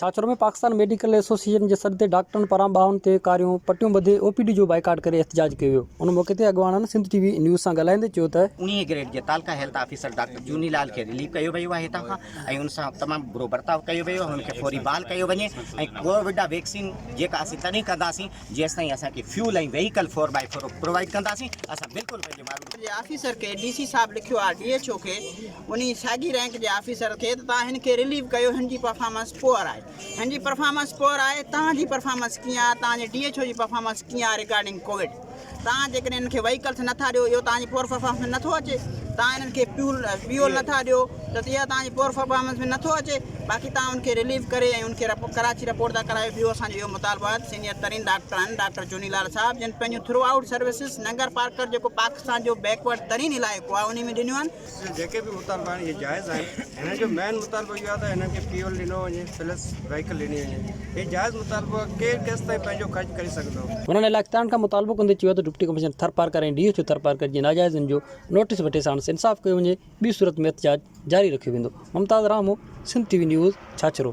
छाछर में Pakistan medical association जे सॾ ते डॉक्टरनि पारां ॿाहुनि ते कारियूं पटियूं ॿधे ओपीडी जो बाइकाट करे एहतजाज कयो वियो। उन मौक़े ते अॻवाननि सिंध टीवी न्यूज़ सां ॻाल्हाईंदे चयो त 19 ग्रेड जे तालका हेल्थ ऑफिसर डॉक्टर जूनीलाल खे रिलीव कयो वियो आहे हितां खां ऐं उन सां तमामु बुरो बर्ताव कयो वियो। हुनखे फौरी बहाल कयो वञे ऐं कोविड वैक्सीन जेका असीं तॾहिं कंदासीं जेसि ताईं असांखे फ्यूल ऐं व्हीकल 4x4 प्रोवाइड कंदासीं। असां बिल्कुलु पंहिंजे माण्हुनि ऑफिसर के डीसी साहब लिखियो आहे डीएचओ खे उन साॻी रैंक जे ऑफिसर खे त तव्हां हिन खे रिलीव कयो, हिन जी परफॉर्मेंस पुअर आहे, हिन जी परफॉर्मेंस पुअर आहे, तव्हांजी परफॉर्मेंस कीअं आहे, तव्हांजे डीएचओ जी परफॉर्मेंस कीअं आहे रिगार्डिंग कोविड। तव्हां जेकॾहिं हिन खे व्हीकल्स नथा ॾियो इहो तव्हांजी पुअर परफॉर्मेंस में नथो अचे। तव्हां हिननि खे फ्यूल नथा ॾियो त इहा तव्हांजी पुअर परफॉर्मेंस में नथो अचे। बाक़ी तव्हां उनखे रिलीव करे ऐं उनखे कराची रिपोर्ट था करायो। ॿियो असांजो इहो मुतालबो आहे सीनियर तरीन डॉक्टर आहिनि डॉक्टर जूनीलाल साहब जिन पंहिंजूं through out services Nagar Parker जेको पाकिस्तान जो बैकवर्ड तरीन इलाइक़ो आहे उन में ॾिनियूं आहिनि। जेके भी मुतालबा आहिनि इहे जाइज़ आहिनि। हिन जो मेन मुतालबो इहो आहे त हिननि खे फ्यूल ॾिनो वञे प्लस व्हीकल ॾिनी वञे। इहे जाइज़ मुतालबो आहे, केरु केसि ताईं पंहिंजो ख़र्च करे सघंदो। उन्हनि इलाइक़दारनि खां मुतालबो कंदे चयो त डिप्टी कमिश्नर थरपारकर ऐं डीएचओ थरपारकर जी नाजाइज़नि जो नोटिस वठे साण इंसाफ़ कयो वञे। ॿी सूरत में एहतजाज जारी रखियो वेंदो। मुमताज़ रामो, सिंध टीवी न्यूज़, छाछरो।